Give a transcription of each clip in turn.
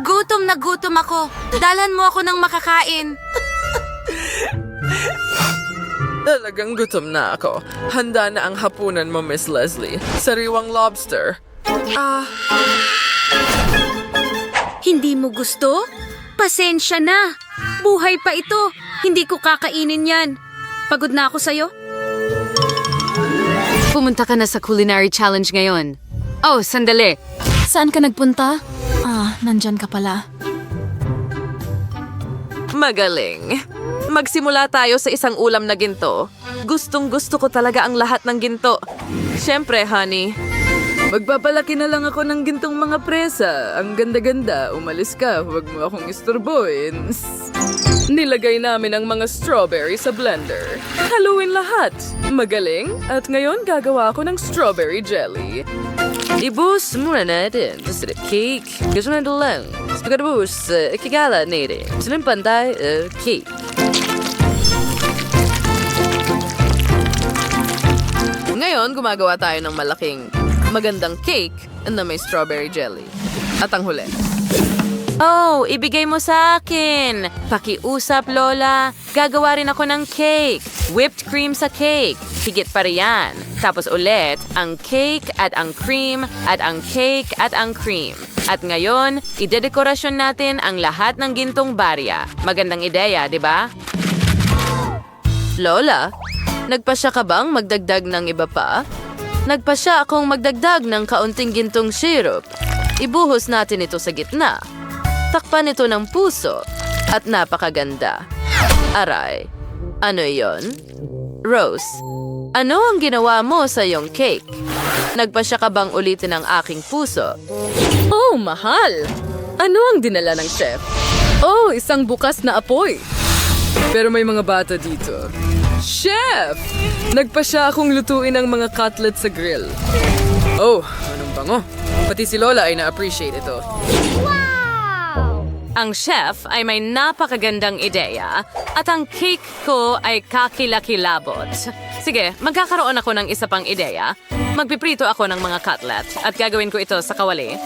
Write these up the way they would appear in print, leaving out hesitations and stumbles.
Gutom na gutom ako. Dalan mo ako ng makakain. Talagang gutom na ako. Handa na ang hapunan mo, Miss Leslie. Sariwang lobster. Hindi mo gusto? Pasensya na. Buhay pa ito. Hindi ko kakainin yan. Pagod na ako sa'yo. Pumunta ka na sa culinary challenge ngayon. Oh, sandali. Saan ka nagpunta? Nandyan ka pala. Magaling. Magsimula tayo sa isang ulam na ginto. Gustong gusto ko talaga ang lahat ng ginto. Siyempre, honey. Magpapalaki na lang ako ng gintong mga presa. Ang ganda-ganda. Umalis ka. Huwag mo akong istorbohin. Nilagay namin ang mga strawberry sa blender. Haluin lahat. Magaling. At ngayon gagawa ako ng strawberry jelly. Ibus muna natin. Just a cake. Gusto na lang. Pagkatapos, ikigala natin. Sunod pantay, cake. Ngayon, gumagawa tayo ng malaking magandang cake na may strawberry jelly. At ang huli. Oh, ibigay mo sa akin. Pakiusap, Lola. Gagawa rin ako ng cake. Whipped cream sa cake. Higit pa riyan. Tapos ulit, ang cake at ang cream at ang cake at ang cream. At ngayon, idedekorasyon natin ang lahat ng gintong barya. Magandang ideya, di ba? Lola, nagpasya ka bang magdagdag ng iba pa? Nagpasya akong magdagdag ng kaunting gintong syrup. Ibuhos natin ito sa gitna. Takpan ito ng puso. At napakaganda. Aray, ano yon? Rose, ano ang ginawa mo sa iyong cake? Nagpasya ka bang ulitin ang aking puso? Oh, mahal! Ano ang dinala ng chef? Oh, isang bukas na apoy. Pero may mga bata dito. Chef! Nagpasya akong lutuin ang mga cutlet sa grill. Oh, anong bango. Pati si Lola ay na-appreciate ito. Ang chef ay may napakagandang ideya at ang cake ko ay kakilakilabot. Sige, magkakaroon ako ng isa pang ideya. Magpiprito ako ng mga cutlet at gagawin ko ito sa kawali.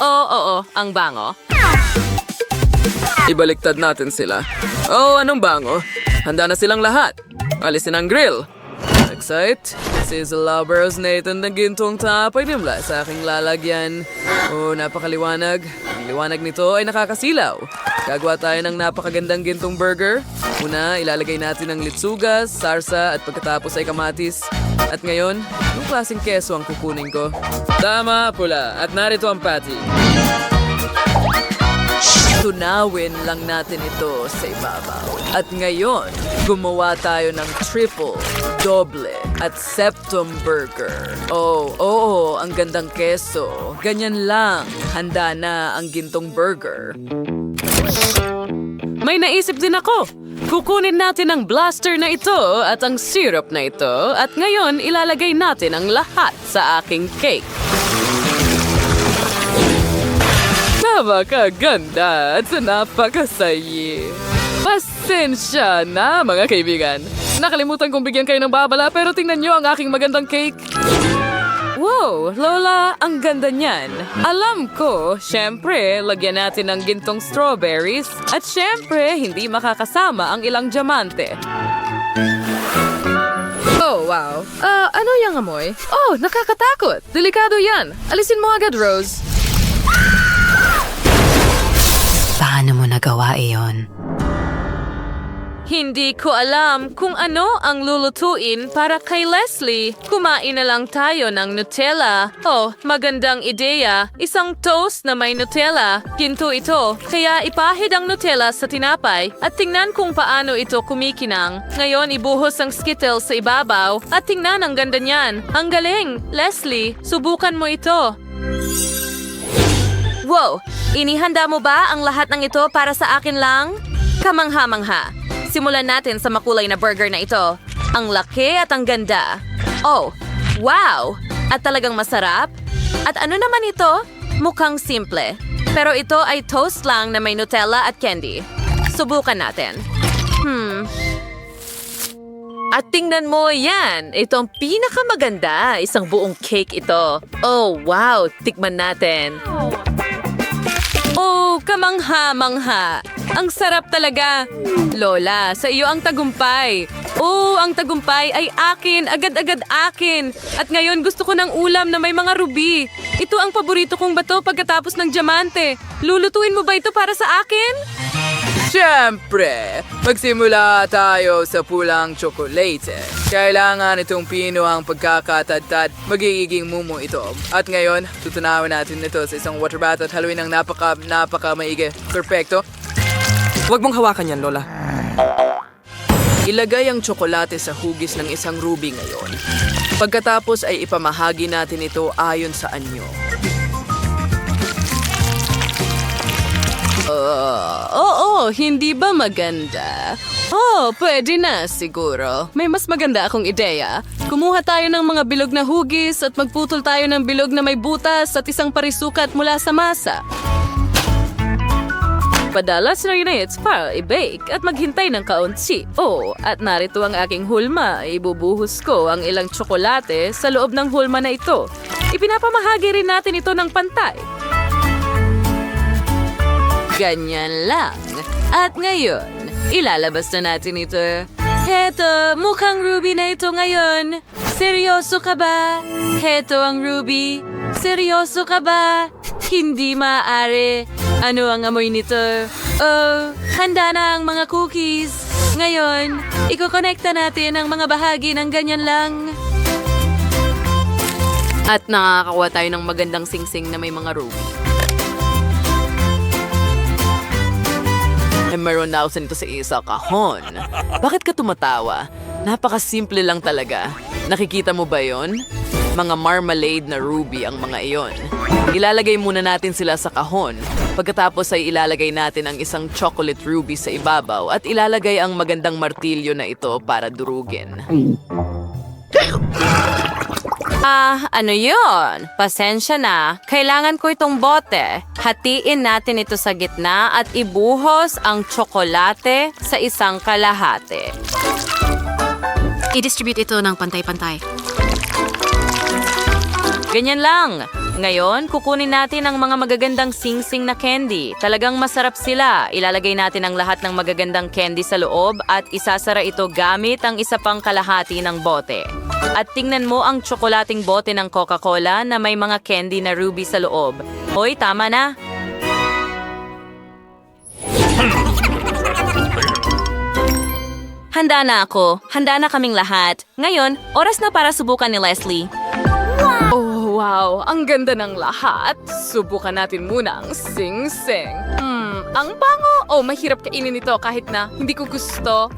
Oo, ang bango. Ibaliktad natin sila. Oh, anong bango? Handa na silang lahat. Alisin ang grill. Excite. Sizzle lovers na itong gintong tapay nimla sa aking lalagyan. Oh, napakaliwanag. Ang liwanag nito ay nakakasilaw. Gagawa tayo ng napakagandang gintong burger. Una, ilalagay natin ang litsugas, sarsa at pagkatapos ay kamatis. At ngayon, anong klaseng keso ang kukunin ko? Tama, pula. At narito ang patty. Tunawin lang natin ito sa ibabaw. At ngayon, gumawa tayo ng triple, doble, at septum burger. Oh, ang gandang keso. Ganyan lang. Handa na ang gintong burger. May naisip din ako. Kukunin natin ang blaster na ito at ang syrup na ito at ngayon ilalagay natin ang lahat sa aking cake. Napakaganda at napakasayi. Pasensya na mga kaibigan. Nakalimutan kong bigyan kayo ng babala pero tingnan nyo ang aking magandang cake. Wow, Lola, ang ganda niyan. Alam ko, syempre, lagyan natin ng gintong strawberries at syempre, hindi makakasama ang ilang diamante. Oh, wow. Ano yung amoy? Oh, nakakatakot. Delikado yan. Alisin mo agad, Rose. Paano mo nagawa iyon? Hindi ko alam kung ano ang lulutuin para kay Leslie. Kumain na lang tayo ng Nutella. Oh, magandang ideya. Isang toast na may Nutella. Ginto ito. Kaya ipahid ang Nutella sa tinapay at tingnan kung paano ito kumikinang. Ngayon ibuhos ang Skittles sa ibabaw at tingnan ang ganda niyan. Ang galing! Leslie, subukan mo ito. Wow! Inihanda mo ba ang lahat ng ito para sa akin lang? Kamangha-mangha. Simulan natin sa makulay na burger na ito. Ang laki at ang ganda. Oh, wow! At talagang masarap. At ano naman ito? Mukhang simple. Pero ito ay toast lang na may Nutella at candy. Subukan natin. At tingnan mo yan. Ito ang pinakamaganda. Isang buong cake ito. Oh, wow! Tikman natin. Oh, Oh, kamangha-mangha. Ang sarap talaga. Lola, sa iyo ang tagumpay. Oh, ang tagumpay ay akin, agad-agad akin. At ngayon gusto ko ng ulam na may mga ruby. Ito ang paborito kong bato pagkatapos ng diamante. Lulutuin mo ba ito para sa akin? Siyempre, magsimula tayo sa pulang tsokolate. Kailangan itong pino ang pagkakatadtad, magiging mumo ito. At ngayon, tutunawin natin ito sa isang water bath at haluin ng napaka maigi. Perfecto. Huwag mong hawakan yan, Lola. Ilagay ang tsokolate sa hugis ng isang ruby ngayon. Pagkatapos ay ipamahagi natin ito ayon sa anyo. Hindi ba maganda? Pwede na siguro. May mas maganda akong ideya. Kumuha tayo ng mga bilog na hugis at magputol tayo ng bilog na may butas at isang parisukat mula sa masa. Padalas na units para i-bake at maghintay ng kaunti. At narito ang aking hulma. Ibubuhos ko ang ilang tsokolate sa loob ng hulma na ito. Ipinapamahagi rin natin ito ng pantay. Ganyan lang. At ngayon, ilalabas na natin ito. Heto, mukhang ruby na ito ngayon. Seryoso ka ba? Heto ang ruby. Seryoso ka ba? Hindi maaari. Ano ang amoy nito? Handa na ang mga cookies. Ngayon, ikokonekta natin ang mga bahagi ng ganyan lang. At nakakakuha tayo ng magandang singsing na may mga ruby. Meron na ako nito sa isa kahon. Bakit ka tumatawa? Napakasimple lang talaga. Nakikita mo ba yon? Mga marmalade na ruby ang mga iyon. Ilalagay muna natin sila sa kahon. Pagkatapos ay ilalagay natin ang isang chocolate ruby sa ibabaw at ilalagay ang magandang martilyo na ito para durugin. Ano yun? Pasensya na. Kailangan ko itong bote. Hatiin natin ito sa gitna at ibuhos ang tsokolate sa isang kalahati. I-distribute ito ng pantay-pantay. Ganyan lang. Ngayon, kukunin natin ang mga magagandang sing-sing na candy. Talagang masarap sila. Ilalagay natin ang lahat ng magagandang candy sa loob at isasara ito gamit ang isa pang kalahati ng bote. At tingnan mo ang tsokolating bote ng Coca-Cola na may mga candy na ruby sa loob. Hoy, tama na. Handa na ako. Handa na kaming lahat. Ngayon, oras na para subukan ni Leslie. Oh, wow! Ang ganda ng lahat. Subukan natin muna ang sing-sing. Ang bango! Mahirap kainin ito kahit na hindi ko gusto.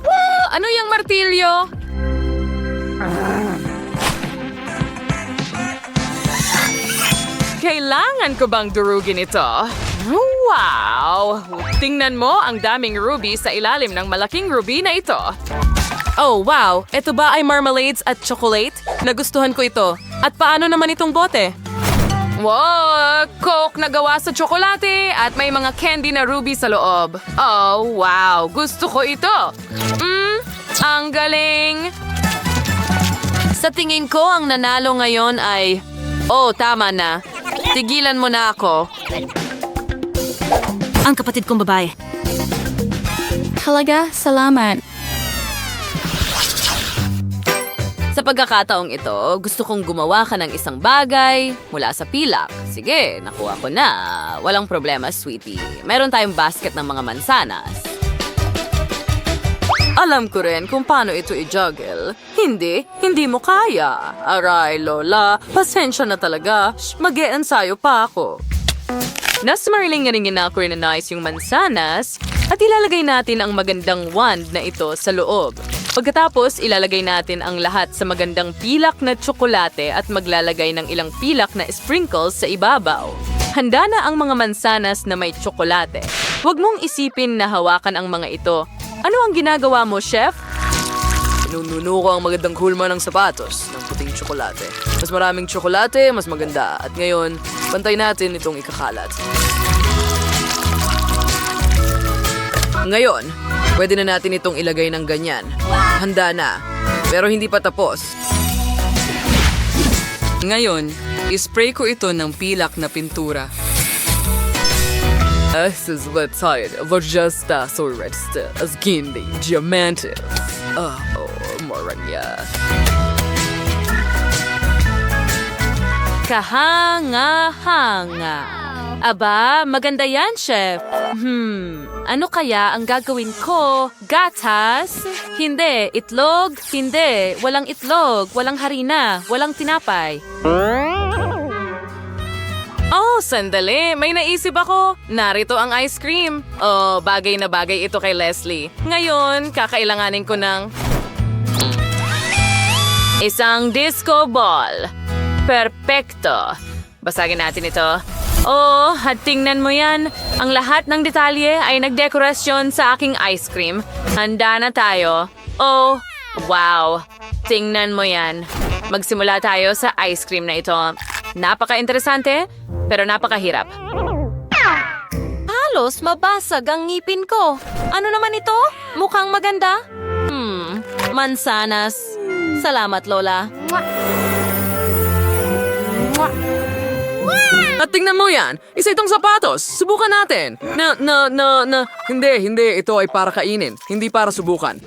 Ano yung martilyo? Kailangan ko bang durugin ito? Wow! Tingnan mo ang daming ruby sa ilalim ng malaking ruby na ito. Oh, wow! Ito ba ay marmalades at chocolate? Nagustuhan ko ito. At paano naman itong bote? Wow! Coke na gawa sa tsokolate at may mga candy na ruby sa loob. Oh, wow! Gusto ko ito! Ang galing! Sa tingin ko, ang nanalo ngayon ay... tama na. Tigilan mo na ako. Ang kapatid kong babae. Halaga, salamat. Sa pagkakataong ito, gusto kong gumawa ka ng isang bagay mula sa pilak. Sige, nakuha ko na. Walang problema, sweetie. Meron tayong basket ng mga mansanas. Alam ko rin kung paano ito i-juggle. Hindi mo kaya. Aray, Lola, pasensya na talaga. Mag-e-ensayo pa ako. Nasmarling nga rin rin-nice yung mansanas at ilalagay natin ang magandang wand na ito sa loob. Pagkatapos, ilalagay natin ang lahat sa magandang pilak na tsokolate at maglalagay ng ilang pilak na sprinkles sa ibabaw. Handa na ang mga mansanas na may tsokolate. Huwag mong isipin na hawakan ang mga ito. Ano ang ginagawa mo, chef? Pinununo ko ang magandang hulma ng sapatos ng puting tsokolate. Mas maraming tsokolate, mas maganda. At ngayon, pantay natin itong ikakalat. Ngayon, pwede na natin itong ilagay ng ganyan. Handa na. Pero hindi pa tapos. Ngayon, ispray ko ito ng pilak na pintura. Слетает вожаста суррesta as gindi diamantes. Moranya. Kahanga-hanga. Aba, maganda yan, Chef. Ano kaya ang gagawin ko? Gatas? Hindi. Itlog? Hindi. Walang itlog. Walang harina. Walang tinapay. Oh, sandali. May naisip ako. Narito ang ice cream. Oh, bagay na bagay ito kay Leslie. Ngayon, kakailanganin ko ng isang disco ball. Perpekto. Basagin natin ito. Oh, at tingnan mo yan. Ang lahat ng detalye ay nagdekorasyon sa aking ice cream. Handa na tayo. Oh, wow. Tingnan mo yan. Magsimula tayo sa ice cream na ito. Napaka-interesante, pero napakahirap. Halos mabasag ang ngipin ko. Ano naman ito? Mukhang maganda. Mansanas. Salamat, Lola. At tingnan mo yan, isa itong sapatos. Subukan natin. Hindi. Ito ay para kainin, hindi para subukan.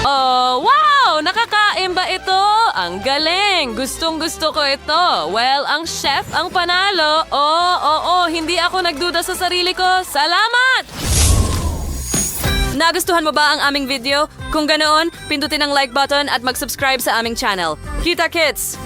Oh, wow! Nakakain ba ito? Ang galing! Gustong-gusto ko ito. Well, ang chef ang panalo. Oo, hindi ako nagduda sa sarili ko. Salamat! Nagustuhan mo ba ang aming video? Kung ganoon, pindutin ang like button at mag-subscribe sa aming channel. Kita Kits!